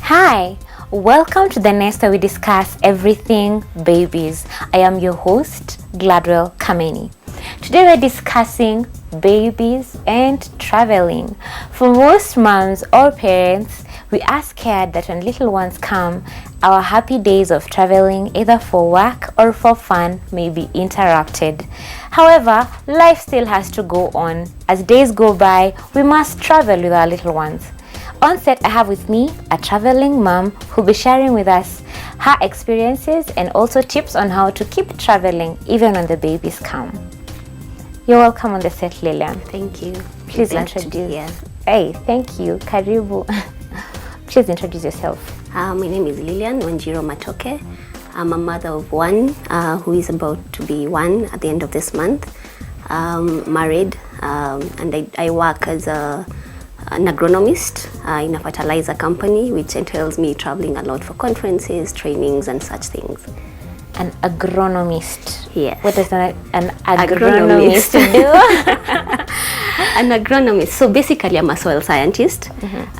Hi, welcome to the nest where we discuss everything babies. I am your host, Gladwell Kameni. Today we're discussing babies and traveling. For most moms or parents, we are scared that when little ones come, our happy days of traveling, either for work or for fun, may be interrupted. However, life still has to go on. As days go by, we must travel with our little ones. On set, I have with me a traveling mom who will be sharing with us her experiences and also tips on how to keep traveling even when the babies come. You're welcome on the set, Lilian. Thank you. Please introduce. Hey, thank you. Karibu. Please introduce yourself. My name is Lilian Wanjiro Matoke. I'm a mother of one who is about to be one at the end of this month. Married, and I work as an agronomist in a fertilizer company, which entails me traveling a lot for conferences, trainings, and such things. An agronomist. Yes. What does an agronomist do? An agronomist. So basically, I'm a soil scientist.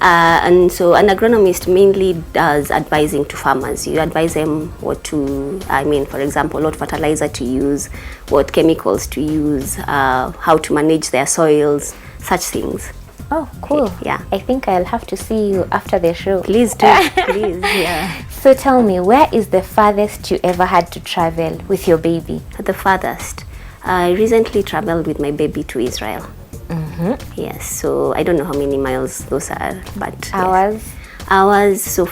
And so an agronomist mainly does advising to farmers. You advise them what to, for example, what fertilizer to use, what chemicals to use, how to manage their soils, such things. Oh, cool. Yeah. I think I'll have to see you after the show. Please do. Please, yeah. So tell me, where is the farthest you ever had to travel with your baby? The farthest. I recently traveled with my baby to Israel. Yes, so I don't know how many miles those are, but Hours? Yes. Hours. So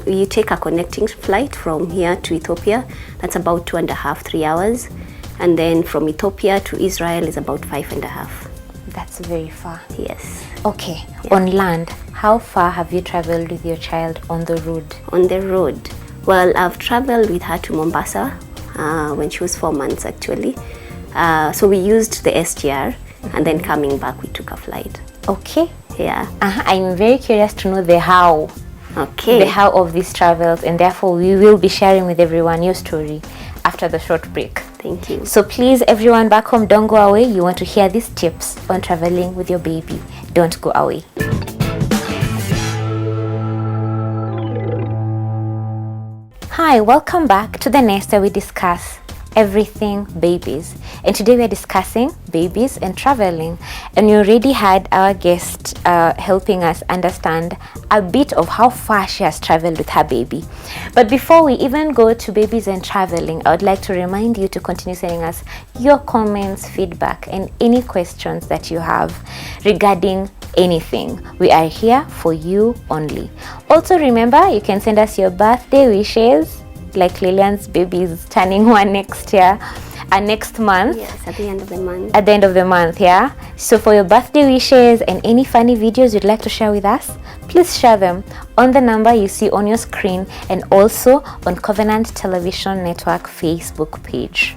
you take a connecting flight from here to Ethiopia. That's about 2.5, 3 hours. And then from Ethiopia to Israel is about 5.5. That's very far. Yes. Okay. Yeah. On land, how far have you traveled with your child on the road? On the road, well, I've traveled with her to Mombasa when she was 4 months actually. So we used the SGR, and then coming back we took a flight. Okay. Yeah. I'm very curious to know the how. Okay. The how of these travels, and therefore we will be sharing with everyone your story after the short break. Thank you. So please, everyone back home, don't go away. You want to hear these tips on traveling with your baby. Don't go away. Hi, welcome back to the nest where we discuss everything babies. And today we are discussing babies and traveling. And you already had our guest helping us understand a bit of how far she has traveled with her baby. But before we even go to babies and traveling, I would like to remind you to continue sending us your comments, feedback, and any questions that you have regarding anything. We are here for you only. Also remember, you can send us your birthday wishes, like Lilian's baby is turning 1 next year and next month. Yes, at the end of the month. At the end of the month, yeah. So for your birthday wishes and any funny videos you'd like to share with us, please share them on the number you see on your screen and also on Covenant Television Network Facebook page.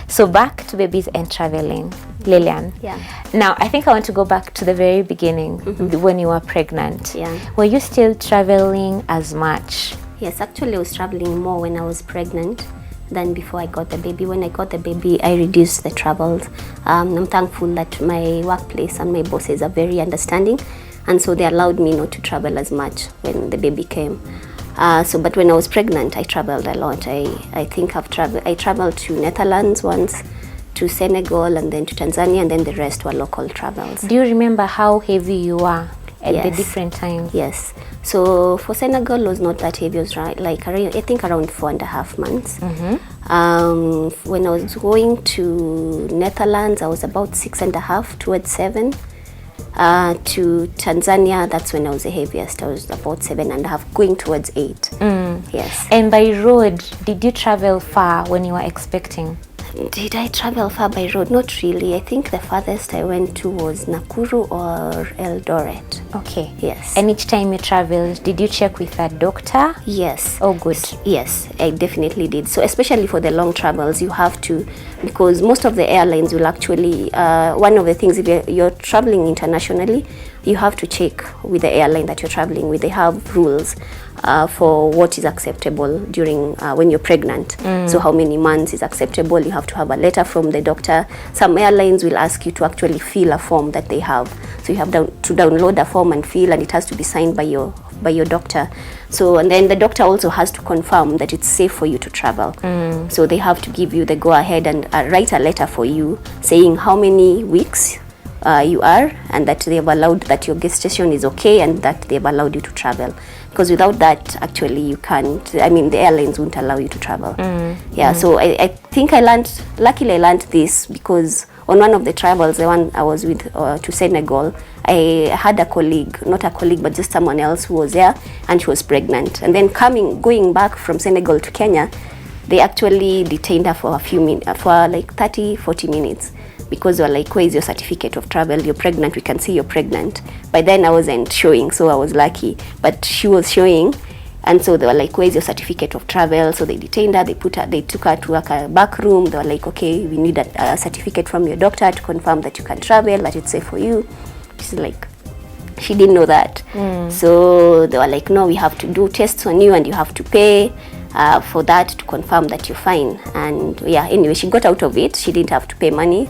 So back to babies and traveling. Lilian. Yeah. Now, I think I want to go back to the very beginning, when you were pregnant. Yeah. Were you still traveling as much? Yes, actually I was traveling more when I was pregnant than before I got the baby. When I got the baby, I reduced the travels. I'm thankful that my workplace and my bosses are very understanding, and so they allowed me not to travel as much when the baby came. But when I was pregnant, I traveled a lot. I think I traveled to Netherlands once, to Senegal, and then to Tanzania, and then the rest were local travels. Do you remember how heavy you were at the Yes. different times? Yes. So for Senegal, it was not that heavy. It was I think around 4.5 months. When I was going to Netherlands, I was about 6.5 towards 7. To Tanzania, that's when I was the heaviest. I was about 7.5, going towards 8. Yes. And by road, did you travel far when you were expecting? Did I travel far by road? Not really. I think the farthest I went to was Nakuru or Eldoret. Okay. Yes. And each time you traveled, did you check with a doctor? Yes. Oh, good. Yes, I definitely did. So especially for the long travels, you have to, because most of the airlines will actually, one of the things, if you're traveling internationally, you have to check with the airline that you're traveling with. They have rules for what is acceptable during when you're pregnant. So how many months is acceptable? You have to have a letter from the doctor. Some airlines will ask you to actually fill a form that they have. So you have to download a form and fill, and it has to be signed by your by your doctor. So, and then the doctor also has to confirm that it's safe for you to travel. So they have to give you the go ahead and write a letter for you saying how many weeks you are, and that they have allowed, that your gestation is okay, and that they have allowed you to travel. Because without that, actually, you can't, I mean, the airlines won't allow you to travel. So I think luckily I learned this because on one of the travels, the one I was with to Senegal, I had a colleague, not a colleague, but just someone else who was there, and she was pregnant. And then going back from Senegal to Kenya, they actually detained her for a few minutes, for like 30-40 minutes. Because they were like, where is your certificate of travel? You're pregnant, we can see you're pregnant. By then I wasn't showing, so I was lucky. But she was showing, and so they were like, where is your certificate of travel? So they detained her, they took her to a back room. They were like, okay, we need a certificate from your doctor to confirm that you can travel, that it's safe for you. She's like, she didn't know that. So they were like, no, we have to do tests on you and you have to pay for that to confirm that you're fine. And yeah, anyway, she got out of it. She didn't have to pay money.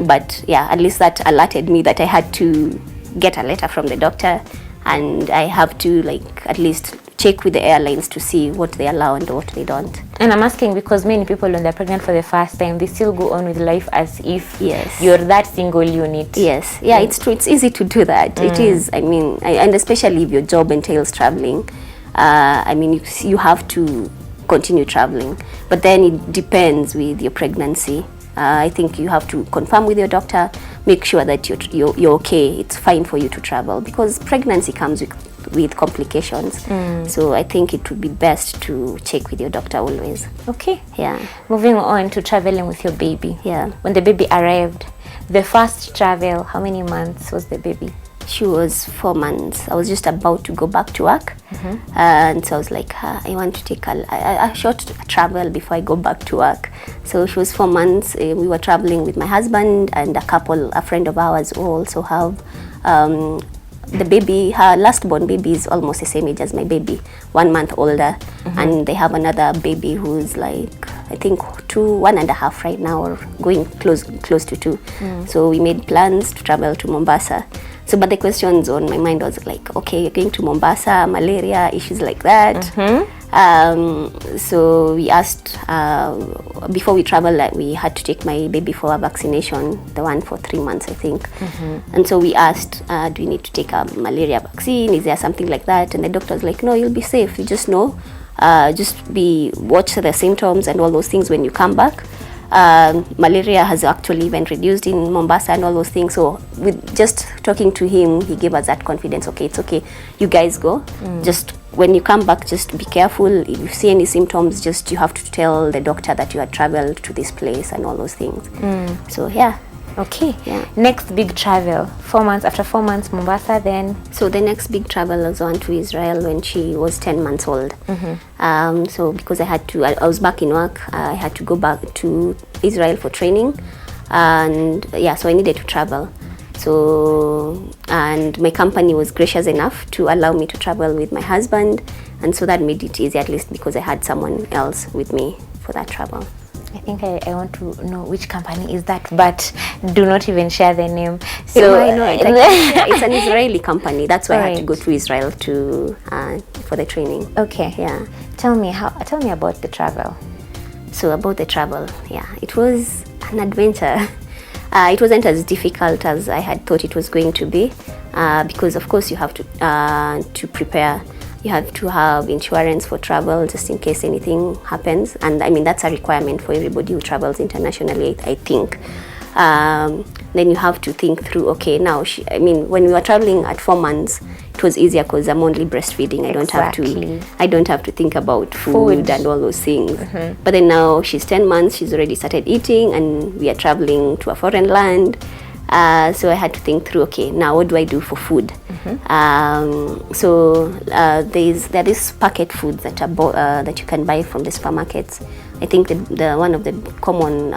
But yeah, at least that alerted me that I had to get a letter from the doctor, and I have to like at least check with the airlines to see what they allow and what they don't. And I'm asking because many people, when they're pregnant for the first time, they still go on with life as if Yes. you're that single unit. Yes, yeah, it's true. It's easy to do that. It is. I mean, and especially if your job entails traveling, I mean, you have to continue traveling. But then it depends with your pregnancy. I think you have to confirm with your doctor, make sure that you're okay. It's fine for you to travel because pregnancy comes with complications. So I think it would be best to check with your doctor always. Okay. Yeah. Moving on to traveling with your baby. Yeah. When the baby arrived, the first travel, how many months was the baby? She was 4 months. I was just about to go back to work. And so I was like, I want to take a short travel before I go back to work. So she was 4 months. We were traveling with my husband and a friend of ours who also have the baby. Her last born baby is almost the same age as my baby, 1 month older. And they have another baby who's like, I think 1.5 right now, or going close to 2. So we made plans to travel to Mombasa. So, but the questions on my mind was like, okay, you're going to Mombasa, malaria, issues like that. So we asked, before we traveled, like, we had to take my baby for a vaccination, the one for 3 months, I think. And so we asked, do we need to take a malaria vaccine? Is there something like that? And the doctor was like, no, you'll be safe. You just know, watch the symptoms and all those things when you come back. Malaria has actually been reduced in Mombasa and all those things. So with just talking to him, he gave us that confidence. Okay, it's okay. You guys go. Just when you come back, just be careful. If you see any symptoms, just you have to tell the doctor that you had traveled to this place and all those things. So yeah. Okay. Yeah. Next big travel, 4 months. After 4 months, Mombasa. Then so the next big travel was on to Israel when she was 10 months old. So because I was back in work, I had to go back to Israel for training, and yeah, so I needed to travel. So, and my company was gracious enough to allow me to travel with my husband, and so that made it easy, at least because I had someone else with me for that travel. I think I want to know which company is that, but do not even share the name. So I know it. It's an Israeli company. That's why I had to go to Israel for the training. Okay. Yeah. Tell me about the travel. So about the travel, yeah, it was an adventure. It wasn't as difficult as I had thought it was going to be, because of course you have to prepare. You have to have insurance for travel just in case anything happens, and I mean that's a requirement for everybody who travels internationally, I think. Then you have to think through, okay, now when we were traveling at 4 months, it was easier because I'm only breastfeeding. I don't have to think about food and all those things. But then now she's 10 months, she's already started eating, and we are traveling to a foreign land. So I had to think through, okay, now what do I do for food? So there are these packet foods that are that you can buy from the supermarkets. I think the one of the common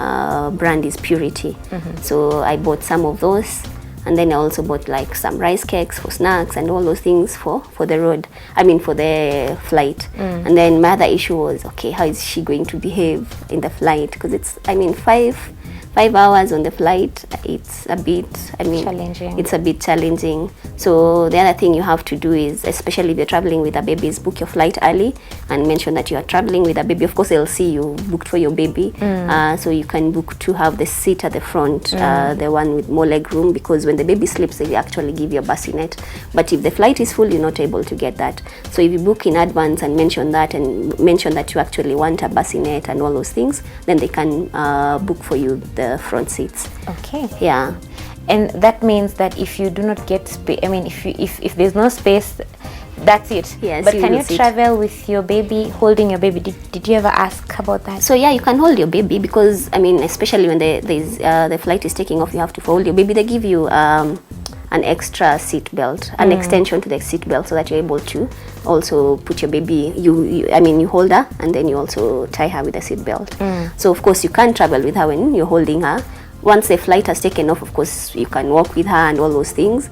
brand is Purity. So I bought some of those, and then I also bought like some rice cakes for snacks and all those things for the road. For the flight. And then my other issue was, okay, how is she going to behave in the flight? Because it's 5 5 hours on the flight, it's a bit, Challenging. it's a bit challenging. So the other thing you have to do is, especially if you're traveling with a baby, is book your flight early and mention that you are traveling with a baby. Of course, they'll see you booked for your baby. So you can book to have the seat at the front, the one with more leg room, because when the baby sleeps, they actually give you a bassinet. But if the flight is full, you're not able to get that. So if you book in advance and mention that you actually want a bassinet and all those things, then they can book for you the front seats. Okay. Yeah. And that means that if you do not get space, I mean, if there's no space, that's it. Yes. But can you travel with your baby, holding your baby? Did you ever ask about that? So yeah, you can hold your baby, because I mean, especially when the flight is taking off, you have to hold your baby. They give you an extra seat belt, an extension to the seat belt, so that you're able to also put your baby, you hold her and then you also tie her with a seat belt. So of course you can't travel with her when you're holding her. Once the flight has taken off, of course you can walk with her and all those things.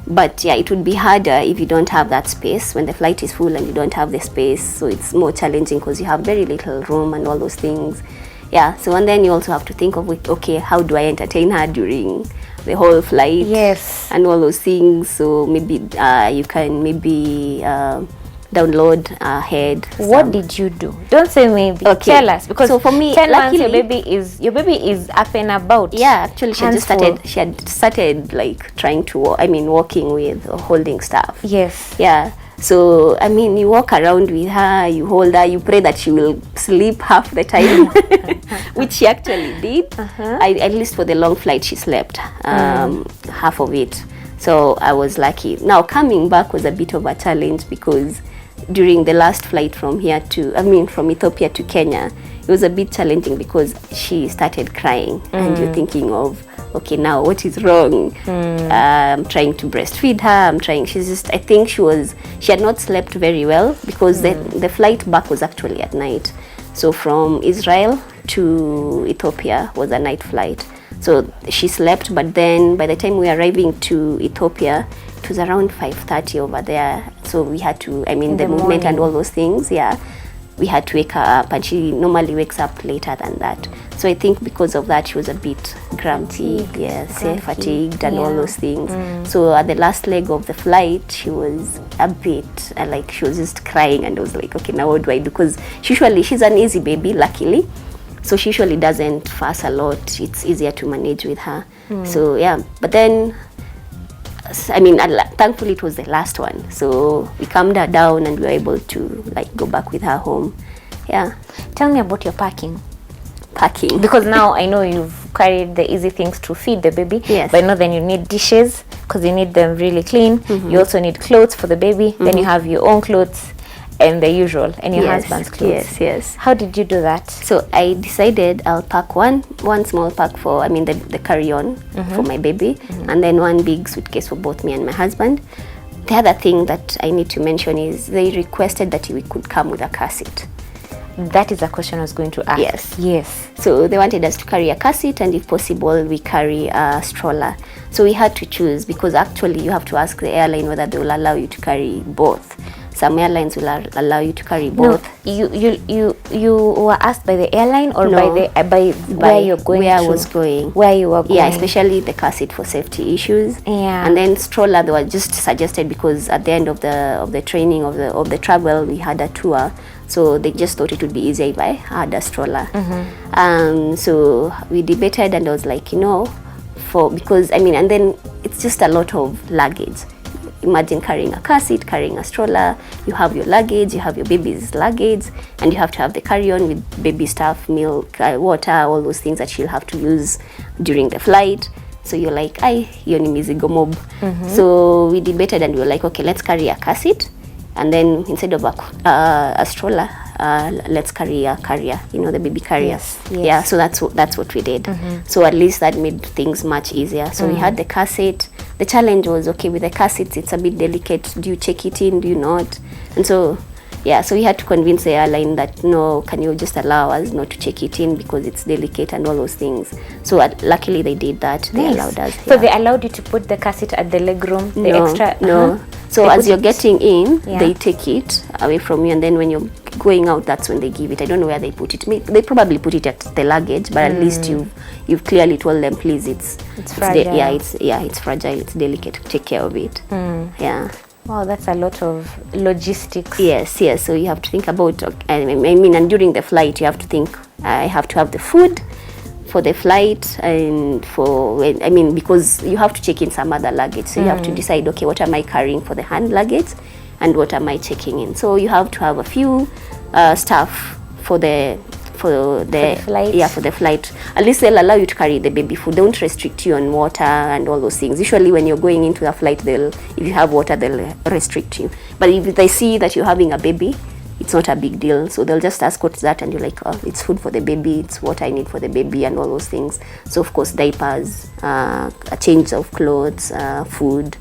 But yeah, it would be harder if you don't have that space when the flight is full and you don't have the space. So it's more challenging because you have very little room and all those things. Yeah, so and then you also have to think of, okay, how do I entertain her during the whole flight? Yes. And all those things. So maybe you can download ahead. What did you do? Don't say maybe. Okay. Tell us, because so for me, 10 months luckily, your baby is up and about. Yeah, actually she Handful. had started like trying to walking with or holding stuff. Yes. Yeah. So I mean, you walk around with her, you hold her, you pray that she will sleep half the time, which she actually did. At least for the long flight, she slept half of it. So I was lucky. Now coming back was a bit of a challenge, because during the last flight from Ethiopia to Kenya, it was a bit challenging because she started crying and you're thinking of, okay, now what is wrong? I'm trying to breastfeed her. I think she had not slept very well, because the flight back was actually at night. So from Israel to Ethiopia was a night flight. So she slept, but then by the time we were arriving to Ethiopia, it was around 5:30 over there. So we had to, the movement morning. and all those things, yeah. We had to wake her up, and she normally wakes up later than that. So I think because of that, she was a bit grumpy, fatigued and all those things. So at the last leg of the flight, she was a bit she was just crying, and I was like, okay, now what do I do? Because usually she's an easy baby, luckily. So she usually doesn't fuss a lot. It's easier to manage with her. So yeah, but then, thankfully it was the last one. So we calmed her down and we were able to go back with her home. Yeah. Tell me about your packing. Packing. Because now I know you've carried the easy things to feed the baby. Yes. But I know then you need dishes, because you need them really clean. You also need clothes for the baby. Then you have your own clothes and the usual, and your husband's clothes. Yes. How did you do that? So I decided I'll pack one small pack for the carry-on for my baby, and then one big suitcase for both me and my husband. The other thing that I need to mention is they requested that we could come with a car seat. That is a question I was going to ask. Yes. So they wanted us to carry a car seat, and if possible we carry a stroller. So we had to choose, because actually you have to ask the airline whether they will allow you to carry both. Some airlines will allow you to carry both. No, you were asked by the airline, or No, by where you're going where to? I was going. Where you were going. Yeah, especially the car seat for safety issues. Yeah. And then stroller, they were just suggested because at the end of the training of the travel, we had a tour. So they just thought it would be easier if I had a stroller. So we debated, and I was like, because and then it's just a lot of luggage. Imagine carrying a car seat, carrying a stroller, you have your luggage, you have your baby's luggage, and you have to have the carry-on with baby stuff, milk, water, all those things that she'll have to use during the flight. So you're like, hiyo ni mizigo mob. So we debated, and we were like, okay, let's carry a car seat, and then instead of a stroller, let's carry a carrier, the baby carrier. Yes. Yeah, so that's what we did. So at least that made things much easier. So we had the car seat. The challenge was, okay, with the car seats, it's a bit delicate. Do you check it in? Do you not? And so, yeah, so we had to convince the airline that, no, can you just allow us not to check it in because it's delicate and all those things. So luckily they did that. They allowed us. So they allowed you to put the car seat at the leg room, No. So as you're getting in, they take it away from you, and then when you're going out, that's when they give it. I don't know where they put it. They probably put it at the luggage, but at least you've clearly told them, please, it's fragile. It's fragile, it's delicate, take care of it. Yeah. Wow, that's a lot of logistics. Yes. So you have to think about, I mean, and during the flight, you have to think, I have to have the food for the flight, and because you have to check in some other luggage. So you have to decide, okay, what am I carrying for the hand luggage, and what am I checking in? So you have to have a few stuff for the flight. Yeah, for the flight. At least they'll allow you to carry the baby food. Don't restrict you on water and all those things. Usually when you're going into a flight, if you have water, they'll restrict you. But if they see that you're having a baby, it's not a big deal. So they'll just ask, what's that? And you're like, oh, it's food for the baby, it's what I need for the baby, and all those things. So of course, diapers, a change of clothes, food,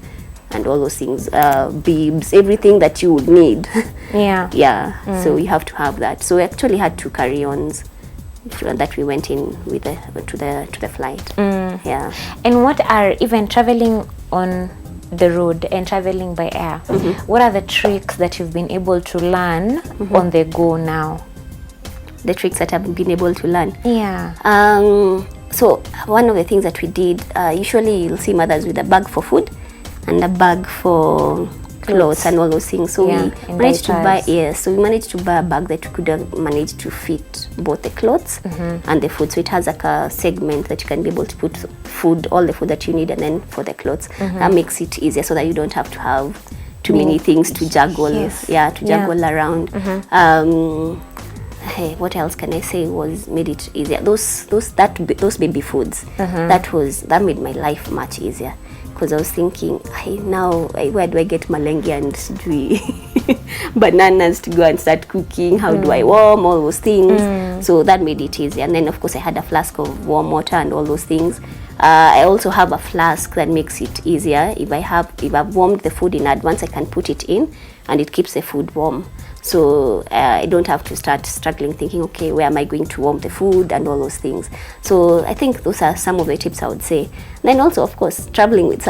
and all those things, bibs, everything that you would need. Yeah. So you have to have that. So we actually had 2 carry-ons that we went in with to the flight. Yeah. And what are, even traveling on the road and traveling by air, what are the tricks that you've been able to learn on the go now? The tricks that I've been able to learn? Yeah. So one of the things that we did, usually you'll see mothers with a bag for food and a bag for clothes and all those things. So we managed to buy a bag that could have managed to fit both the clothes and the food. So it has like a segment that you can be able to put food, all the food that you need, and then for the clothes. That makes it easier so that you don't have to have too many things to juggle. Juggle around. Hey, what else can I say made it easier? Those baby foods, that made my life much easier. Because I was thinking, where do I get malenge and bananas to go and start cooking? How do I warm all those things? So that made it easy. And then of course I had a flask of warm water and all those things. I also have a flask that makes it easier. If I've warmed the food in advance, I can put it in and it keeps the food warm. So I don't have to start struggling thinking, okay, where am I going to warm the food and all those things. So I think those are some of the tips I would say. Then also, of course, traveling with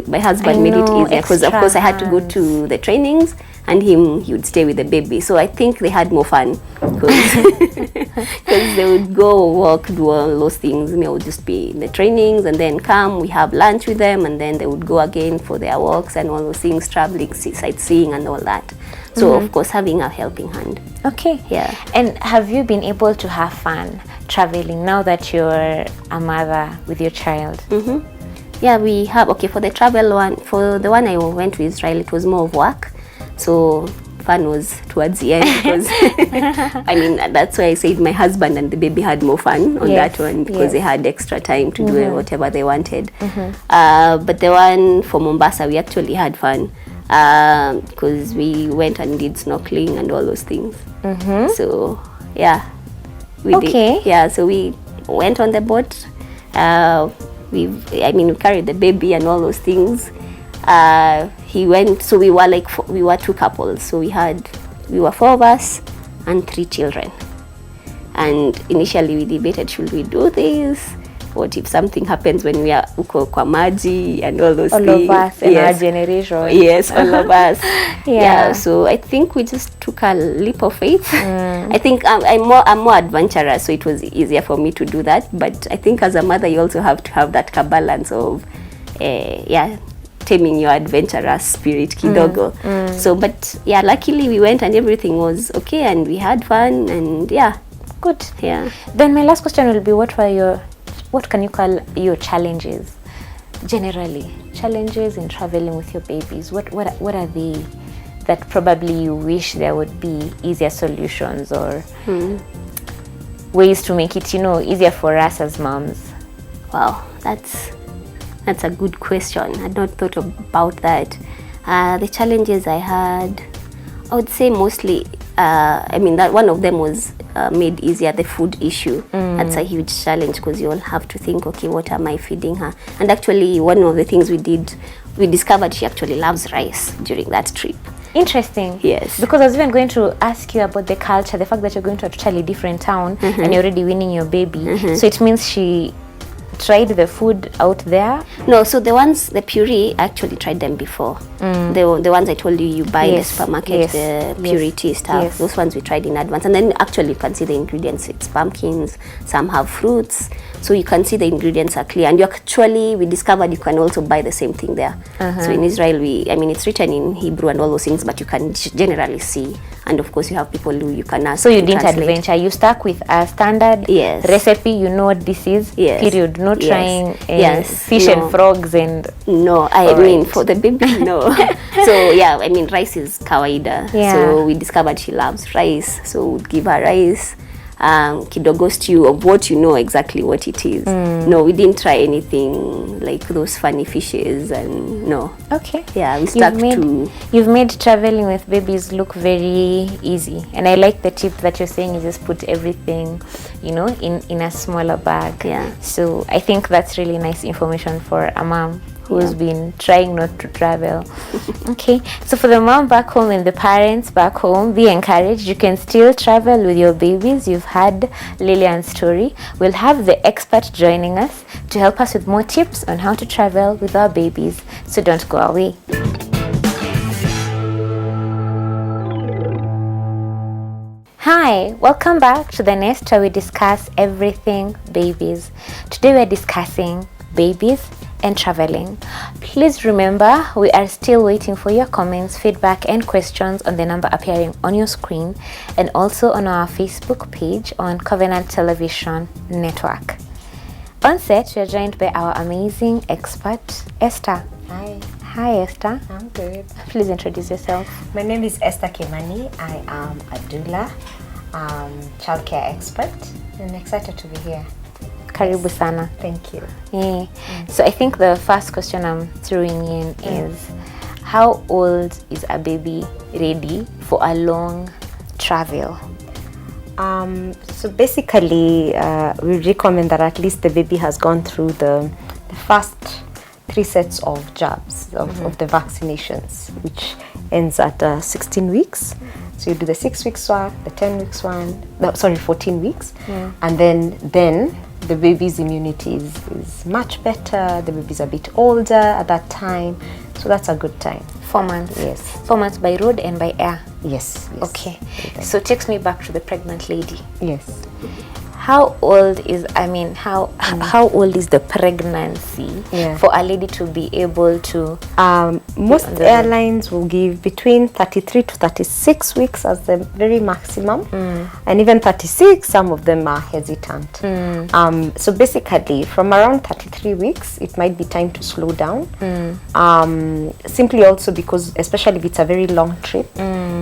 my husband made it easier, because of course I had to go to the trainings and he would stay with the baby. So I think they had more fun because they would go walk, do all those things. I would just be in the trainings and then come, we have lunch with them, and then they would go again for their walks and all those things, traveling, sightseeing and all that. So of course having a helping hand. Okay. Yeah. And have you been able to have fun traveling now that you're a mother with your child? Yeah, we have. Okay, for the travel one, for the one I went to Israel, it was more of work. So fun was towards the end, because I mean, that's why I said my husband and the baby had more fun on that one, because they had extra time to do whatever they wanted. But the one for Mombasa, we actually had fun, because we went and did snorkeling and all those things. So yeah, we did. Yeah, so we went on the boat. We carried the baby and all those things. He went, so we were 2 couples. So we were 4 of us and 3 children. And initially we debated, should we do this? What if something happens when we are uko kwa maji and all those things? All of us in our generation. Yes, all of us. Yeah, so I think we just took a leap of faith. I think I'm more adventurous, so it was easier for me to do that. But I think as a mother, you also have to have that balance of, taming your adventurous spirit kidogo. So, but yeah, luckily we went and everything was okay and we had fun, and yeah. Good. Yeah. Then my last question will be, what can you call your challenges? Generally, challenges in traveling with your babies. What are they that probably you wish there would be easier solutions or ways to make it, easier for us as moms? Wow, that's a good question. I had not thought about that. The challenges I had, I would say mostly, that one of them was made easier, the food issue. That's a huge challenge, because you all have to think, okay, what am I feeding her? And actually, one of the things we discovered she actually loves rice during that trip. Interesting. Yes. Because I was even going to ask you about the culture, the fact that you're going to a totally different town and you're already winning your baby. So it means she tried the food out there? No, so the puree, I actually tried them before. The ones I told you buy in the supermarket, the purity stuff, those ones we tried in advance. And then actually you can see the ingredients. It's pumpkins, some have fruits. So you can see the ingredients are clear. And we discovered you can also buy the same thing there. So in Israel, it's written in Hebrew and all those things, but you can generally see. And of course you have people who you can ask. So you didn't adventure, you stuck with a standard recipe, you know what this is, period. Not trying fish and frogs and... No, I mean for the baby, no. So rice is kawaida. So we discovered she loves rice, so we'd give her rice. Kidogo stew of what you know exactly what it is. No, we didn't try anything like those funny fishes and no. Okay. Yeah, we stuck You've made traveling with babies look very easy, and I like the tip that you're saying you just put everything, in a smaller bag. Yeah. So I think that's really nice information for a mom who's been trying not to travel. Okay, so for the mom back home and the parents back home, be encouraged. You can still travel with your babies. You've had Lillian's story. We'll have the expert joining us to help us with more tips on how to travel with our babies. So don't go away. Hi, welcome back to the nest where we discuss everything babies. Today we're discussing babies and traveling. Please remember, we are still waiting for your comments, feedback and questions on the number appearing on your screen, and also on our Facebook page on Covenant Television Network. On set, we are joined by our amazing expert, Esther. Hi, Esther. I'm good. Please introduce yourself. My name is Esther Kimani. I am a doula, childcare expert, and excited to be here. Karibu sana. Thank you. Yeah. So I think the first question I'm throwing in is, how old is a baby ready for a long travel? So basically, we recommend that at least the baby has gone through the first 3 sets of jabs of the vaccinations, which ends at 16 weeks. So you do the 6 weeks one, the 10 weeks one, 14 weeks, and then the baby's immunity is much better. The baby's a bit older at that time, so that's a good time. 4 months. Yes. 4 months by road and by air. Yes. Okay. So it takes me back to the pregnant lady. Yes. How old is how old is the pregnancy for a lady to be able to? Most airlines will give between 33 to 36 weeks as the very maximum, and even 36. Some of them are hesitant. So basically, from around 33 weeks, it might be time to slow down. Simply also because, especially if it's a very long trip,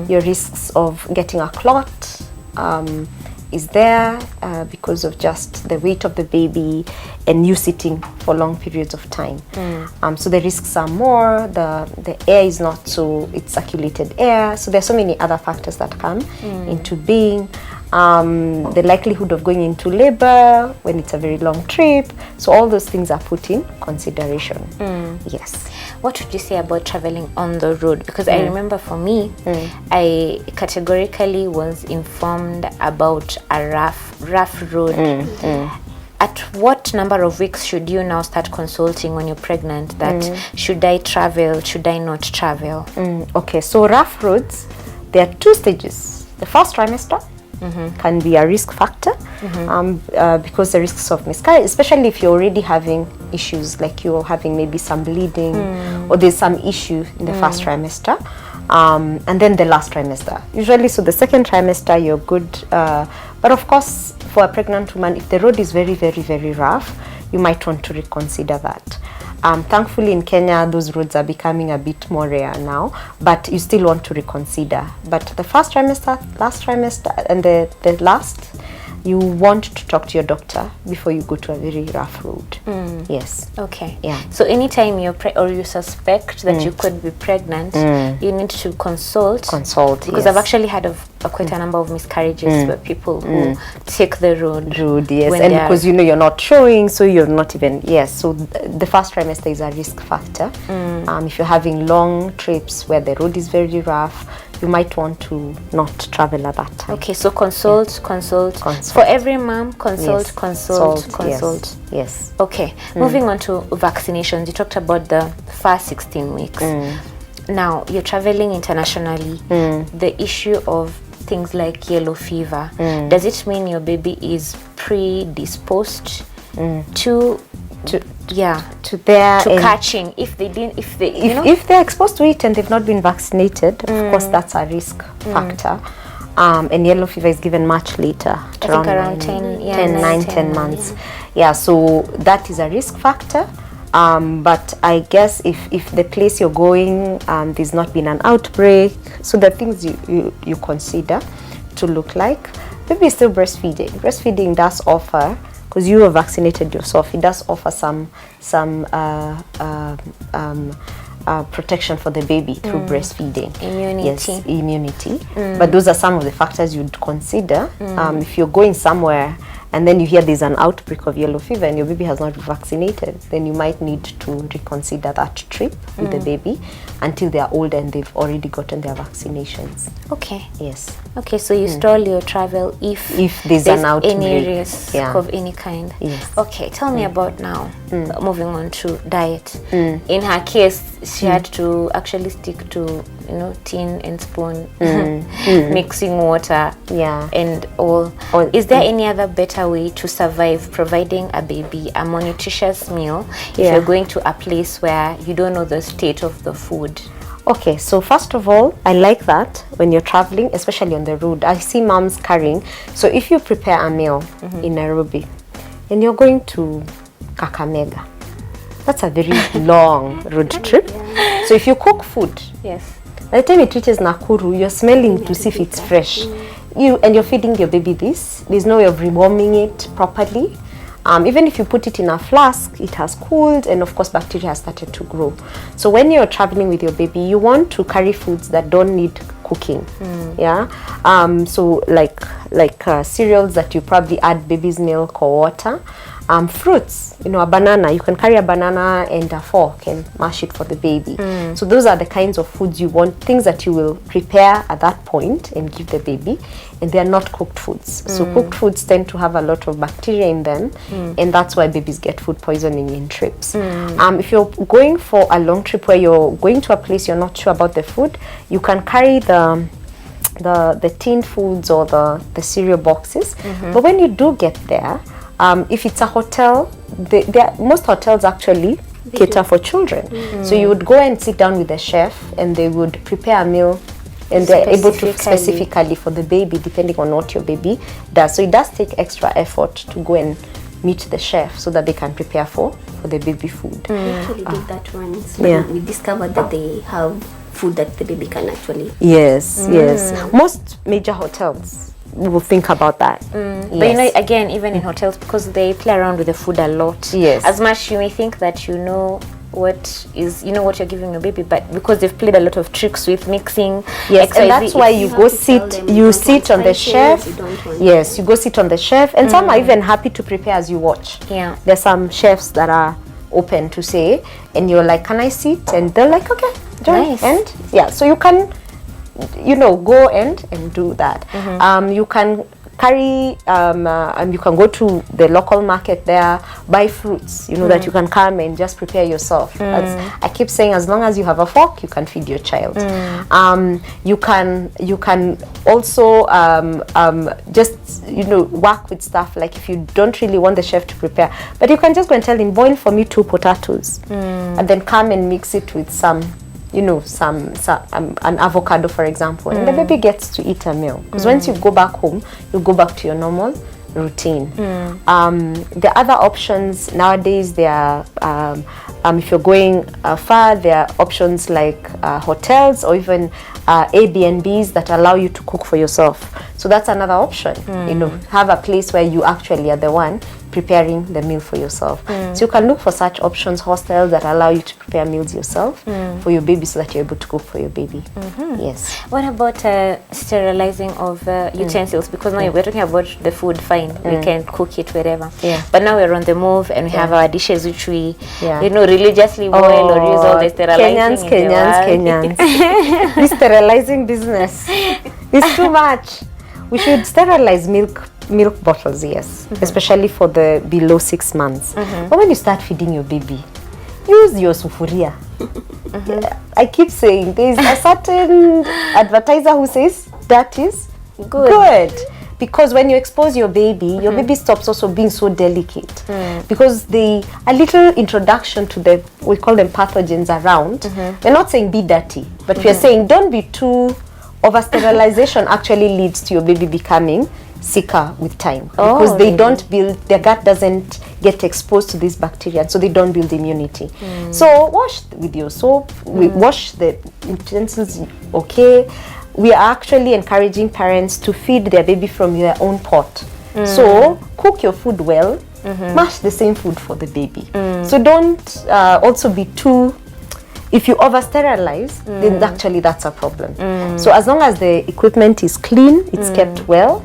your risks of getting a clot is there because of just the weight of the baby and you sitting for long periods of time. So the risks are more, the air is not so, it's circulated air, so there's so many other factors that come into being. The likelihood of going into labor when it's a very long trip, so all those things are put in consideration. Yes. What would you say about traveling on the road? Because I remember for me, I categorically was informed about a rough road. At what number of weeks should you now start consulting when you're pregnant that should I travel, should I not travel? Okay, so rough roads, there are 2 stages. The first trimester can be a risk factor because the risks of miscarriage, especially if you're already having issues, like you're having maybe some bleeding or there's some issue in the first trimester, and then the last trimester. Usually, so the second trimester, you're good. But of course, for a pregnant woman, if the road is very, very, very rough, you might want to reconsider that. Thankfully in Kenya, those roads are becoming a bit more rare now, but you still want to reconsider. But the first trimester, last trimester, and the last, you want to talk to your doctor before you go to a very rough road. Yes. Okay. Yeah. So anytime you're you suspect that you could be pregnant, you need to consult. Because I've actually heard of quite a number of miscarriages where people who take the road. Yes, and because you're not showing, so you're not even, yes, so the first trimester is a risk factor. If you're having long trips where the road is very rough, you might want to not travel at that time. Okay, so consult. For every mom, consult. Yes. Okay, moving on to vaccinations. You talked about the first 16 weeks. Now, you're traveling internationally. The issue of things like yellow fever, does it mean your baby is predisposed to catching if they're exposed to it and they've not been vaccinated? Of course, that's a risk factor. And yellow fever is given much later, around 10 months. Yeah, so that is a risk factor. But I guess if the place you're going, there's not been an outbreak, so the things you consider to look like. Baby is still breastfeeding. Breastfeeding does offer, because you are vaccinated yourself, it does offer some protection for the baby through breastfeeding. Immunity. Yes, immunity. But those are some of the factors you'd consider. If you're going somewhere and then you hear there's an outbreak of yellow fever and your baby has not been vaccinated, then you might need to reconsider that trip with the baby until they are old and they've already gotten their vaccinations. Okay. Yes. Okay, so you stall your travel if there's an outbreak, any risk of any kind. Yes. Okay, tell me about now, moving on to diet. In her case, she had to actually stick to, tin and spoon, mixing water, and all. Is there any other better way to survive providing a baby a more nutritious meal if you're going to a place where you don't know the state of the food? Okay, so first of all, I like that when you're traveling, especially on the road, I see moms carrying. So if you prepare a meal in Nairobi and you're going to Kakamega, that's a very long road trip. So if you cook food, by the time it reaches Nakuru, you're smelling to see if it's fresh. You're feeding your baby this. There's no way of rewarming it properly. Even if you put it in a flask, it has cooled, and of course bacteria has started to grow. So when you're traveling with your baby, you want to carry foods that don't need cooking. So like cereals that you probably add baby's milk or water. Fruits, a banana, you can carry a banana and a fork and mash it for the baby. So those are the kinds of foods you want, things that you will prepare at that point and give the baby, and they are not cooked foods. So cooked foods tend to have a lot of bacteria in them, and that's why babies get food poisoning in trips. If you're going for a long trip where you're going to a place you're not sure about the food, you can carry the tinned foods or the cereal boxes. But when you do get there, if it's a hotel, most hotels actually cater for children. So you would go and sit down with the chef and they would prepare a meal, and they're able to specifically for the baby, depending on what your baby does. So it does take extra effort to go and meet the chef so that they can prepare for the baby food. We actually did that once. We discovered that they have food that the baby can actually. Yes. Most major hotels will think about that. But again, even in hotels, because they play around with the food a lot. As much you may think that what you're giving your baby, but because they've played a lot of tricks with mixing. And that's why you go sit on the chef. You go sit on the chef, and some are even happy to prepare as you watch. There's some chefs that are open to say, and you're like, can I sit? And they're like, okay, join. Nice. And so you can go and do that. You can carry and you can go to the local market there, buy fruits that you can come and just prepare yourself. As I keep saying, as long as you have a fork, you can feed your child. You can also just work with stuff like if you don't really want the chef to prepare, but you can just go and tell him, boil for me 2 potatoes and then come and mix it with some an avocado, for example, and the baby gets to eat a meal. Because once you go back home, you go back to your normal routine. The other options nowadays, there are if you're going far, there are options like hotels or even Airbnbs that allow you to cook for yourself. So that's another option. Have a place where you actually are the one preparing the meal for yourself. So you can look for such options, hostels that allow you to prepare meals yourself for your baby, so that you're able to cook for your baby. Yes. What about sterilizing of utensils? Because now we're talking about the food, fine, we can cook it wherever. Yeah. But now we're on the move, and we have our dishes which we, religiously boil or use all the sterilizing. Kenyans. This sterilizing business is too much. We should sterilize milk bottles, yes, especially for the below 6 months. But when you start feeding your baby, use your sufuria. I keep saying there's a certain advertiser who says that is good. Because when you expose your baby stops also being so delicate. Because a little introduction to we call them pathogens around. We're not saying be dirty, but we're saying don't be too over sterilization. Actually leads to your baby becoming sicker with time, because they don't build, their gut doesn't get exposed to this bacteria, so they don't build immunity. So wash with your soap, we wash the utensils, okay. We are actually encouraging parents to feed their baby from their own pot. So cook your food well, mash the same food for the baby. So don't also be too, if you over sterilize, then actually that's a problem. So as long as the equipment is clean, it's kept well,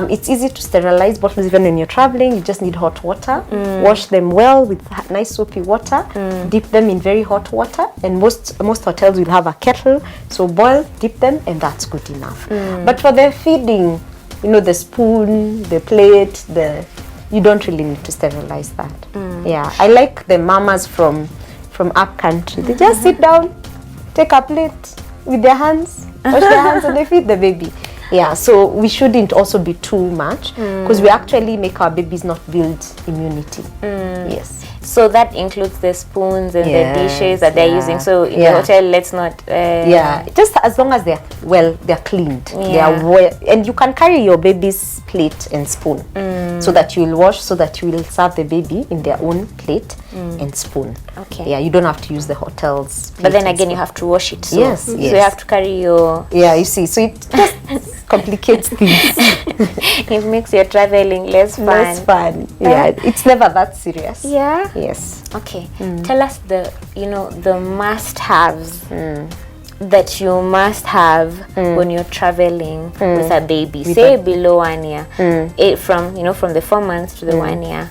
it's easy to sterilize bottles. Even when you're traveling, you just need hot water, wash them well with nice soapy water, dip them in very hot water, and most hotels will have a kettle, so boil, dip them, and that's good enough. But for the feeding, the spoon, the plate, you don't really need to sterilize that. Yeah, I like the mamas from up country. They just sit down, take a plate with their hands, wash their hands, and they feed the baby. Yeah, so we shouldn't also be too much, because we actually make our babies not build immunity. Yes. So that includes the spoons and the dishes that they're using. So in the hotel, let's not. Just as long as they're cleaned. They are well, and you can carry your baby's plate and spoon, so that you will wash, so that you will serve the baby in their own plate and spoon. Okay. Yeah, you don't have to use the hotel's plate. But then again, you have to wash it. So, yes. So you have to carry your. Yeah, you see, so it just complicates things. It makes your traveling less fun. Less fun. Yeah, it's never that serious. Yeah. Yes. Okay. Tell us the must-haves that you must have when you're traveling with a baby, say below 1 year, from the 4 months to the 1 year.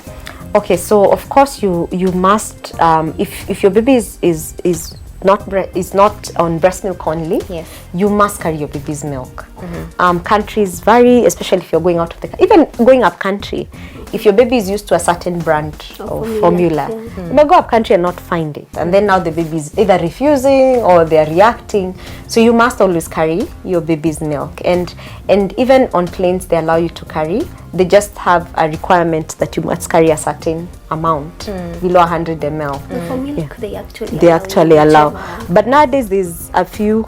Okay, so of course you must, if your baby is not on breast milk only, yes, you must carry your baby's milk. Countries vary, especially if you're going out of even going up country. If your baby is used to a certain brand of formula, you may go up country and not find it, and then now the baby is either refusing or they're reacting. So you must always carry your baby's milk, and even on planes they allow you to carry. They just have a requirement that you must carry a certain amount, below 100 ml. For milk, they actually allow. But nowadays there's a few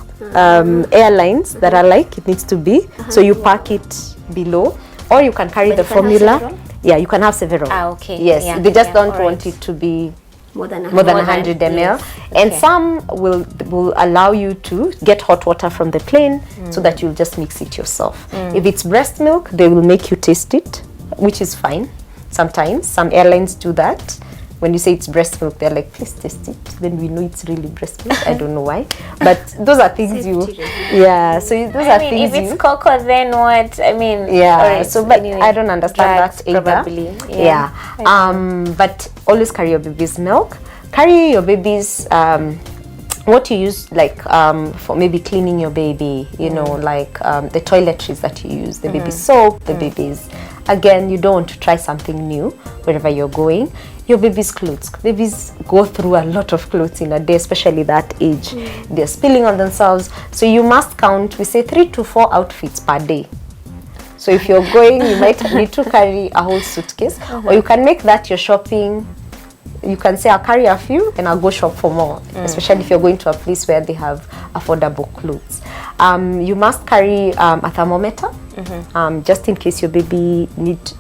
airlines that are like it needs to be, so you pack it below, or you can carry the formula. Yeah, you can have several. Okay. Yes, yeah, they just don't want it to be more than 100 ml. Yes. And okay, some will allow you to get hot water from the plane, so that you'll just mix it yourself. If it's breast milk, they will make you taste it, which is fine. Sometimes some airlines do that. When you say it's breast milk, they're like, please taste it. Then we know it's really breast milk. I don't know why, but those are things so those are things. If it's cocoa, then what? I mean, yeah. So, but anyway, I don't understand that either. Probably, yeah. But always carry your baby's milk. Carry your baby's what you use, like for maybe cleaning your baby. Like the toiletries that you use, the baby soap, the baby's. Again, you don't want to try something new wherever you're going. Your baby's clothes. Babies go through a lot of clothes in a day, especially that age. They're spilling on themselves. So you must count, we say 3 to 4 outfits per day. So if you're going, you might need to carry a whole suitcase, or you can make that your shopping. You can say, I'll carry a few and I'll go shop for more, especially if you're going to a place where they have affordable clothes. You must carry a thermometer, just in case your baby needs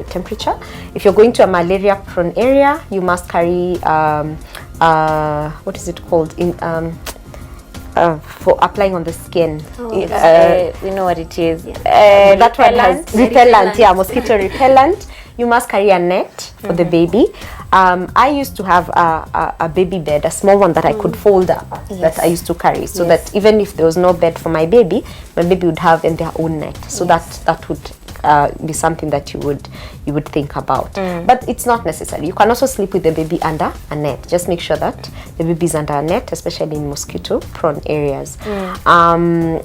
temperature. If you're going to a malaria-prone area, you must carry, what is it called? For applying on the skin. We know what it is. That one has repellent, mosquito repellent. you must carry a net for the baby. I used to have a baby bed, a small one that I could fold up, that I used to carry, so that even if there was no bed for my baby would have in their own net. So that would be something that you would think about. But it's not necessary. You can also sleep with the baby under a net. Just make sure that the baby is under a net, especially in mosquito prone areas. You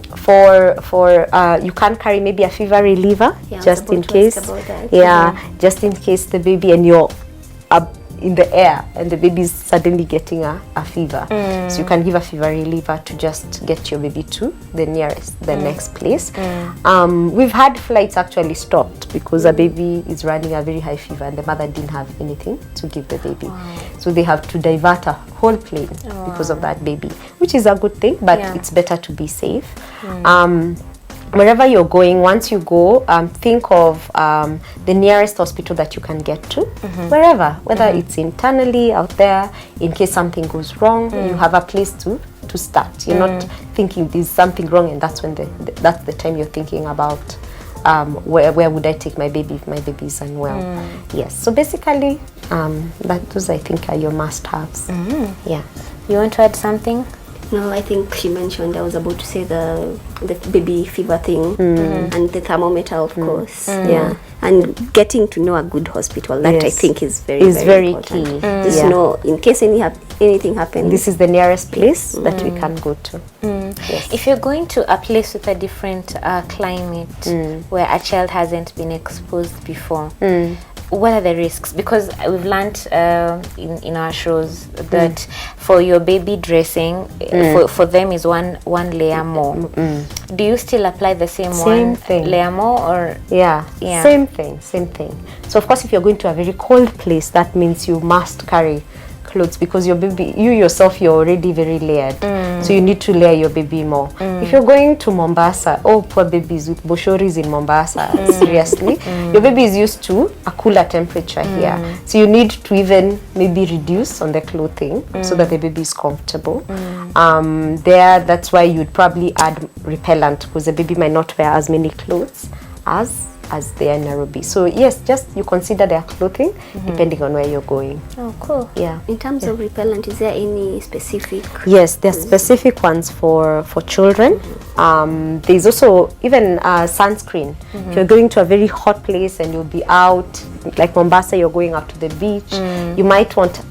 can carry maybe a fever reliever, just in case. Just in case the baby and you're in the air and the baby is suddenly getting a fever. So you can give a fever reliever to just get your baby to the next place. We've had flights actually stopped because a baby is running a very high fever and the mother didn't have anything to give the baby. So they have to divert a whole plane because of that baby, which is a good thing, but it's better to be safe. Wherever you're going, once you go, think of the nearest hospital that you can get to, wherever, whether it's internally out there, in case something goes wrong, you have a place to start. You're not thinking there's something wrong, and that's when that's the time you're thinking about where would I take my baby if my baby is unwell. Yes, so basically, those I think are your must-haves. Yeah. You want to add something? No, I think she mentioned, I was about to say the baby fever thing and the thermometer, of course. Yeah, and getting to know a good hospital, that I think is very important. Key. Just know, in case anything happens, this is the nearest place that we can go to. Yes. If you're going to a place with a different climate where a child hasn't been exposed before, what are the risks? Because we've learned in our shows that for your baby dressing, for them is one layer more. Do you still apply the same layer more, or? Yeah, same thing. So of course, if you're going to a very cold place, that means you must carry clothes, because your baby, you yourself, you're already very layered, so you need to layer your baby more. If you're going to Mombasa, oh poor babies with boshoris in Mombasa, seriously, your baby is used to a cooler temperature here, so you need to even maybe reduce on the clothing so that the baby is comfortable. That's why you'd probably add repellent, because the baby might not wear as many clothes as they are in Nairobi. So yes, just you consider their clothing depending on where you're going. Oh, cool. Yeah. In terms of repellent, is there any specific? Yes, there are specific ones for children. There's also even sunscreen. If you're going to a very hot place and you'll be out, like Mombasa, you're going out to the beach, you might want,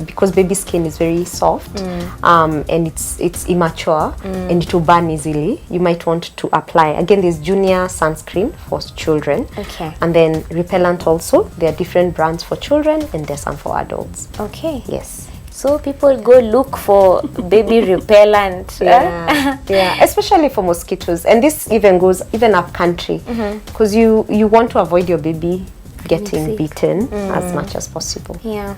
because baby skin is very soft and it's immature and it will burn easily, you might want to apply. Again, there's junior sunscreen for children. Okay. And then repellent also. There are different brands for children and there's some for adults. Okay. Yes. So people go look for baby repellent. Yeah, especially for mosquitoes. And this even goes up country, because you want to avoid your baby getting bitten as much as possible. Yeah.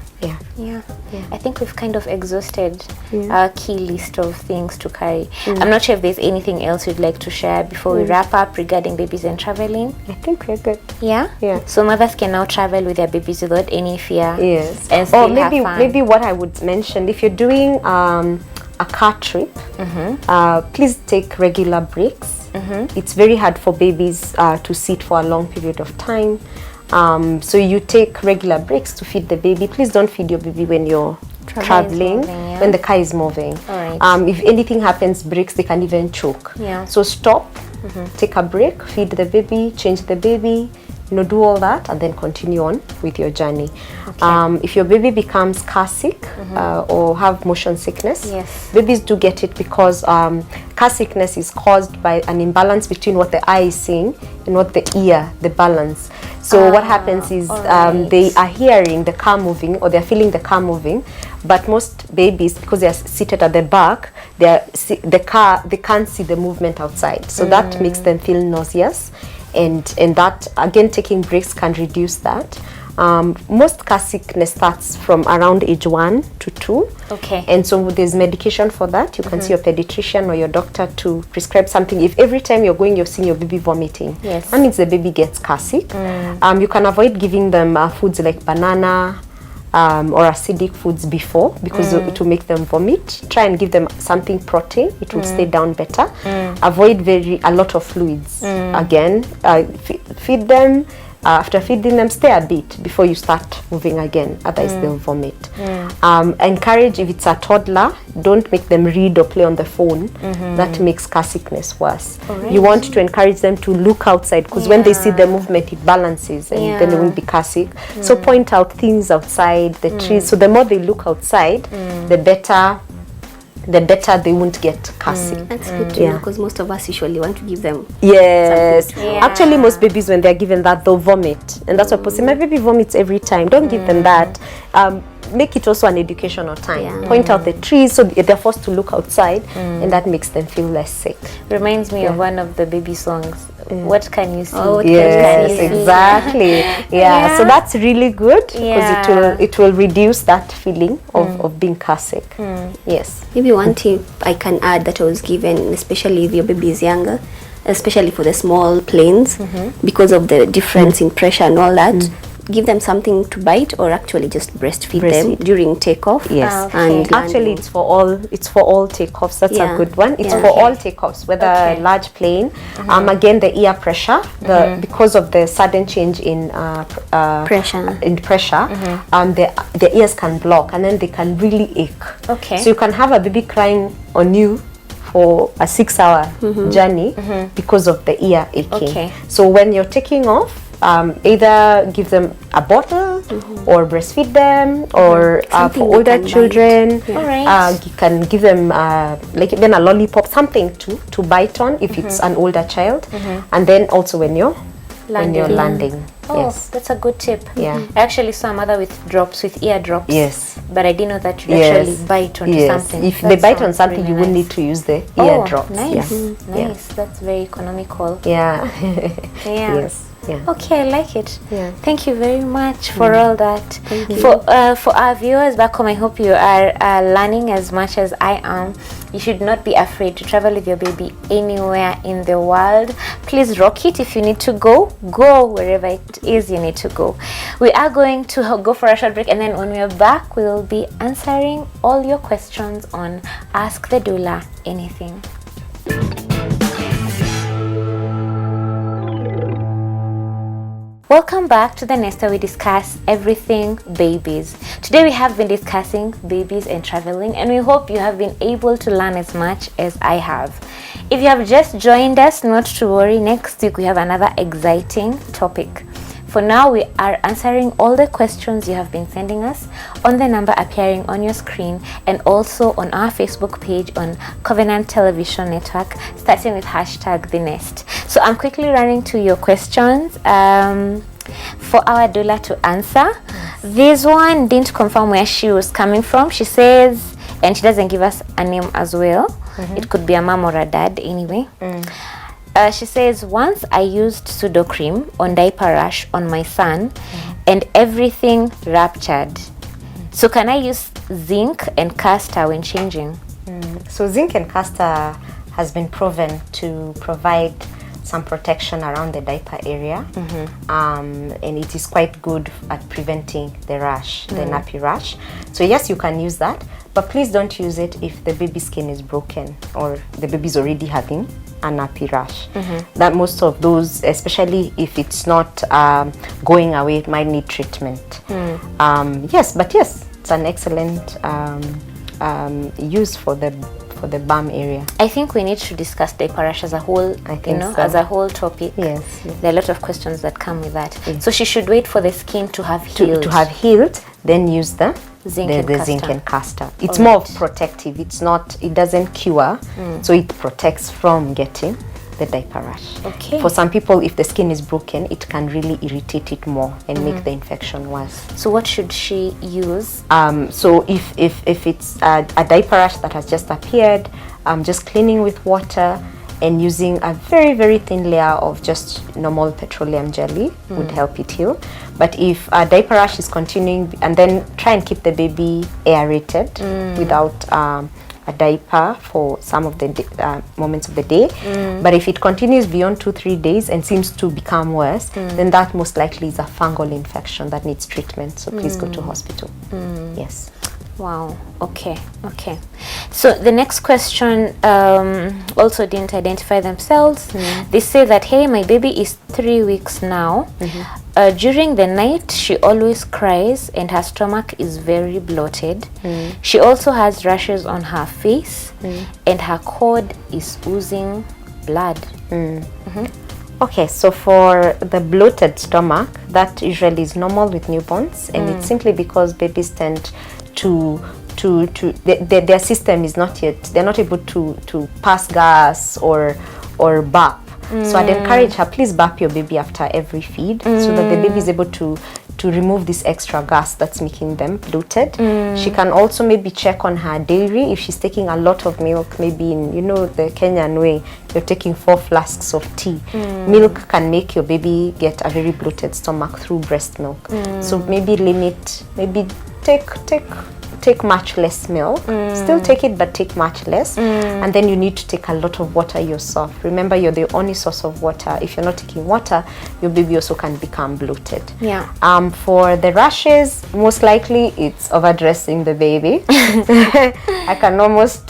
I think we've kind of exhausted our key list of things to carry. I'm not sure if there's anything else you'd like to share before we wrap up regarding babies and traveling. I think we're good. Yeah. So mothers can now travel with their babies without any fear. Yes. And still have fun. Maybe what I would mention, if you're doing a car trip, please take regular breaks. It's very hard for babies to sit for a long period of time. So you take regular breaks to feed the baby. Please don't feed your baby when you're traveling, when the car is moving. If anything happens, breaks, they can even choke. So stop, take a break, feed the baby, change the baby, do all that, and then continue on with your journey. If your baby becomes car sick or have motion sickness, babies do get it because car sickness is caused by an imbalance between what the eye is seeing and what the ear, the balance. So what happens is they are hearing the car moving, or they're feeling the car moving, but most babies, because they're seated at the back, they can't see the movement outside. So that makes them feel nauseous. And that, again, taking breaks can reduce that. Most car sickness starts from around age 1 to 2. Okay. And so there's medication for that. You can see your pediatrician or your doctor to prescribe something. If every time you're going, you're seeing your baby vomiting, that means the baby gets car sick. You can avoid giving them foods like banana or acidic foods before, because it will make them vomit. Try and give them something protein. It will stay down better. Avoid a lot of fluids. Again, feed them after feeding them, stay a bit before you start moving again, otherwise they'll vomit. Encourage, if it's a toddler, don't make them read or play on the phone. That makes car sickness worse. You want to encourage them to look outside, because when they see the movement, it balances, and then they won't be car sick. So point out things outside, the trees. So the more they look outside, the better they won't get car sick. That's good to know, because most of us usually want to give them Actually, most babies, when they're given that, they'll vomit, and that's what people say, my baby vomits every time. Don't give them that. Make it also an educational time. Point out the trees, so they're forced to look outside, and that makes them feel less sick. Reminds me of one of the baby songs. What can you see? Yes, exactly. So that's really good, because it will reduce that feeling of being car sick. Yes. Maybe one tip I can add that I was given, especially if your baby is younger, especially for the small planes, because of the difference in pressure and all that. Give them something to bite, or actually just breastfeed them during takeoff. Yes, and actually it's for all takeoffs. That's a good one. It's for all takeoffs, whether large plane. Again, the ear pressure, because of the sudden change in pressure, the ears can block, and then they can really ache. Okay. So you can have a baby crying on you for a 6-hour journey because of the ear aching. Okay. So when you're taking off, either give them a bottle or breastfeed them, or for older children, you can give them like even a lollipop, something to bite on if it's an older child, and then also when you're landing. That's a good tip. I actually saw a mother with ear drops. Yes. But I didn't know that you actually bite onto something. If they bite on something, you wouldn't need to use the ear drops. Nice. Nice. That's very economical. Yes. Okay, I like it. Thank you very much for all that. For our viewers back home, I hope you are learning as much as I am. You should not be afraid to travel with your baby anywhere in the world. Please rock it. If you need to go wherever it is you need to go. We are going to go for a short break, and then when we are back, we will be answering all your questions on Ask the Doula Anything. Welcome back to the nest where we discuss everything babies. Today we have been discussing babies and traveling, and we hope you have been able to learn as much as I have. If you have just joined us, not to worry, next week we have another exciting topic. For now, we are answering all the questions you have been sending us on the number appearing on your screen, and also on our Facebook page on Covenant Television Network, starting with #TheNest. So I'm quickly running to your questions for our doula to answer. This one didn't confirm where she was coming from. She says, and she doesn't give us a name as well. It could be a mom or a dad anyway. She says, once I used pseudo cream on diaper rash on my son and everything ruptured. So can I use zinc and castor when changing? So zinc and castor has been proven to provide some protection around the diaper area, and it is quite good at preventing the rash, the nappy rash. So yes, you can use that, but please don't use it if the baby skin is broken or the baby is already having a nappy rash. That most of those, especially if it's not going away, it might need treatment. Yes, it's an excellent use for the bum area. I think we need to discuss diaper rash as a whole, as a whole topic. Yes. There are a lot of questions that come with that. So she should wait for the skin to have healed. To have healed, then use the zinc and castor. It's more of protective. It doesn't cure, so it protects from getting the diaper rash. For some people, if the skin is broken, it can really irritate it more and make the infection worse. So what should she use? So if it's a diaper rash that has just appeared, just cleaning with water and using a very, very thin layer of just normal petroleum jelly would help it heal. But if a diaper rash is continuing, and then try and keep the baby aerated without a diaper for some of the moments of the day. But if it continues beyond 2-3 days and seems to become worse, then that most likely is a fungal infection that needs treatment. So please go to hospital. Yes. Wow. Okay. So the next question also didn't identify themselves. They say that, hey, my baby is 3 weeks now. During the night, she always cries and her stomach is very bloated. She also has rashes on her face and her cord is oozing blood. Okay, so for the bloated stomach, that usually is normal with newborns, and it's simply because babies tend to their system is not yet, they're not able to pass gas or burp. So I'd encourage her, please burp your baby after every feed so that the baby is able to remove this extra gas that's making them bloated. She can also maybe check on her dairy if she's taking a lot of milk, maybe in, you know, the Kenyan way, you're taking 4 flasks of tea. Milk can make your baby get a very bloated stomach through breast milk. So maybe limit, maybe take much less milk. Still take it, but take much less. And then you need to take a lot of water yourself. Remember, you're the only source of water. If you're not taking water, your baby also can become bloated. For the rashes, most likely it's overdressing the baby. I can almost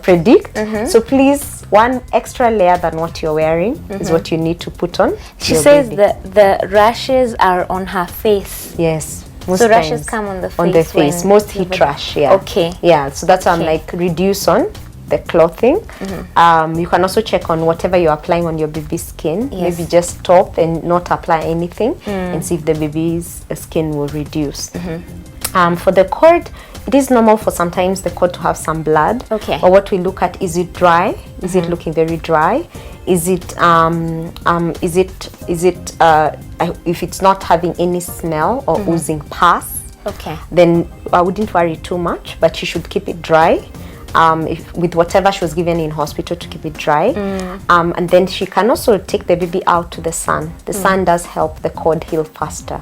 predict. So please, one extra layer than what you're wearing is what you need to put on. She says that the rashes are on her face. Yes. Most so rashes come on the face. On the face, most heat rash, Okay. Yeah, so that's why I'm like, reduce on the clothing. You can also check on whatever you're applying on your baby's skin. Maybe just stop and not apply anything and see if the baby's skin will reduce. For the cord, it is normal for sometimes the cord to have some blood. Okay. Or what we look at, is it dry? Is it looking very dry? Is it if it's not having any smell or oozing pus, then I wouldn't worry too much, but you should keep it dry. With whatever she was given in hospital, to keep it dry. And then she can also take the baby out to the sun. The sun does help the cord heal faster.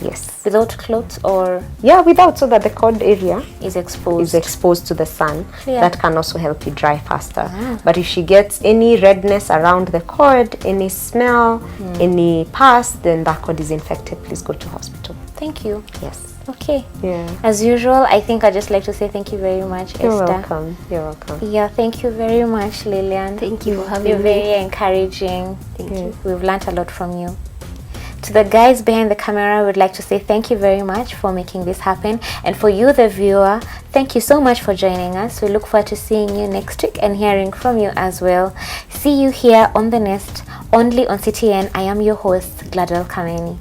Yes. Without clothes or? Yeah, without, so that the cord area is exposed to the sun. That can also help it dry faster. But if she gets any redness around the cord, any smell, any pus, then that cord is infected. Please go to hospital. Thank you. Yes. Okay. Yeah. As usual, I think I'd just like to say thank you very much, Esther. You're welcome. You're welcome. Yeah, thank you very much, Lillian. Thank you for having You're me. very encouraging. Thank you. We've learned a lot from you. To the guys behind the camera, I would like to say thank you very much for making this happen. And for you, the viewer, thank you so much for joining us. We look forward to seeing you next week and hearing from you as well. See you here on The Nest, only on CTN. I am your host, Gladwell Kameni.